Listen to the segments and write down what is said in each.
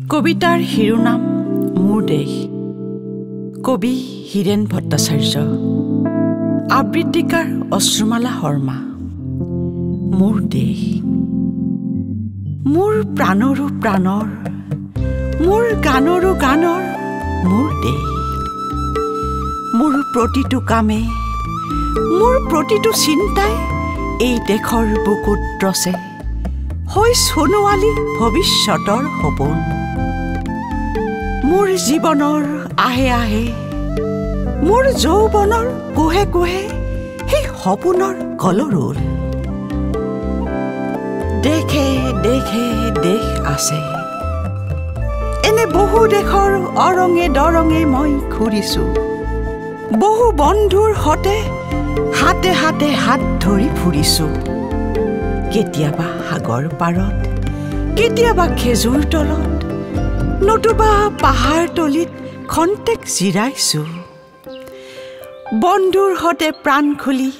কবিতাৰ শিৰোনাম মোৰ দেশ। কবি হীৰেন ভট্টাচাৰ্য। আবৃত্তিকাৰ অশ্ৰুমালা শৰ্মা। মোৰ দেশ, মোৰ প্ৰাণৰো প্ৰাণৰ, মোৰ গানৰো গানৰ মোৰ দেশ। মোৰ প্ৰতিটো কামে, মোৰ প্ৰতিটো চিন্তাই এই দেশৰ বুকুত ৰচে হৈ সোণোৱালী ভৱিষ্যতৰ সপোন। মোৰ জীৱনৰ আহে আহে, মোৰ যৌৱনৰ কোহে কোহে সেই সপোনৰ কলৰোল। দেশে দেশে দেশ আছে, এনে বহু দেশৰ অৰঙে দৰঙে মই ঘূৰিছোঁ। বহু বন্ধুৰ সতে হাতে হাতে হাত ধৰি ফুৰিছোঁ। কেতিয়াবা সাগৰ পাৰত, কেতিয়াবা খেজুৰ তলত, নতুবা পাহাৰ তলিত খন্তেক জিৰাইছোঁ। বন্ধুৰ সতে প্ৰাণ খুলি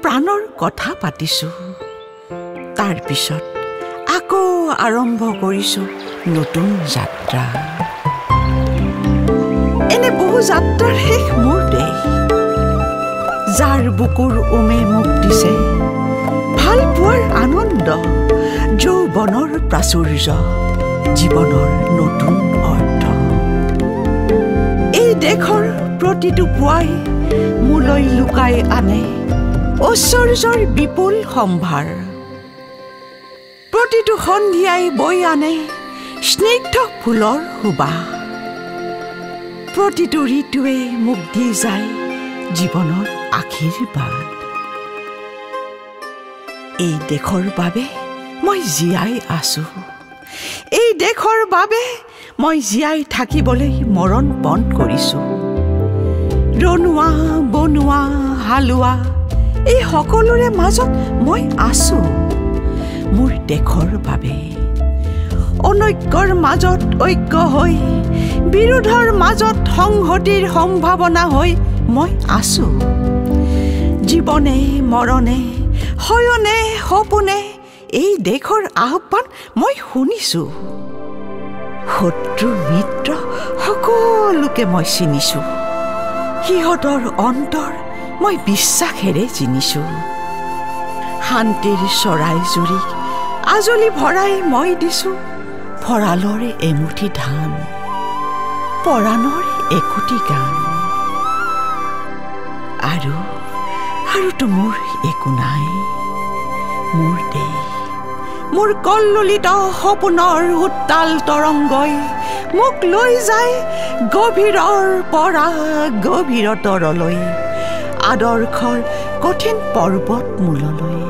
প্ৰাণৰ কথা পাতিছোঁ। তাৰ পিছত আকৌ আৰম্ভ কৰিছোঁ নতুন যাত্ৰা। এনে বহু যাত্ৰাৰ শেষ মোৰ দেশ, যাৰ বুকুৰ উমে মোক দিছে ভাল পোৱাৰ আনন্দ, যৌৱনৰ প্ৰাচুৰ্য, জীৱনৰ নতুন অৰ্থ। এই দেশৰ প্ৰতিটো পুৱাই মোলৈ লুকাই আনে ঐশ্বৰ্যৰ বিপুল সম্ভাৰ। প্ৰতিটো সন্ধিয়াই বৈ আনে স্নিগ্ধ ফুলৰ সুবাস। প্ৰতিটো ঋতুৱে মোক দি যায় জীৱনৰ আশীৰ্বাদ। এই দেশৰ বাবে মই জীয়াই আছোঁ, এই দেশৰ বাবে মই জীয়াই থাকিবলৈ মৰণ পণ কৰিছোঁ। ৰনোৱা বনোৱা হালোৱা এই সকলোৰে মাজত মই আছোঁ মোৰ দেশৰ বাবে। অনৈক্যৰ মাজত ঐক্য হৈ, বিৰোধৰ মাজত সংহতিৰ সম্ভাৱনা হৈ মই আছোঁ। জীৱনে মৰণে শয়নে সপোনে এই দেশৰ আহ্বান মই শুনিছোঁ। শত্ৰু মিত্ৰ সকলোকে মই চিনিছোঁ, সিহঁতৰ অন্তৰ মই বিশ্বাসেৰে চিনিছোঁ। শান্তিৰ চৰাই জুৰিক আজলি ভৰাই মই দিছোঁ ভঁৰালৰ এমুঠি ধান, পৰাণৰ একোটি গান। আৰুতো মোৰ একো নাই। মোৰ দেশ, মোৰ কল্লোলিত সপোনৰ উত্তাল তৰংগই মোক লৈ যায় গভীৰৰ পৰা গভীৰতৰলৈ, আদৰ্শৰ কঠিন পৰ্বত মূললৈ।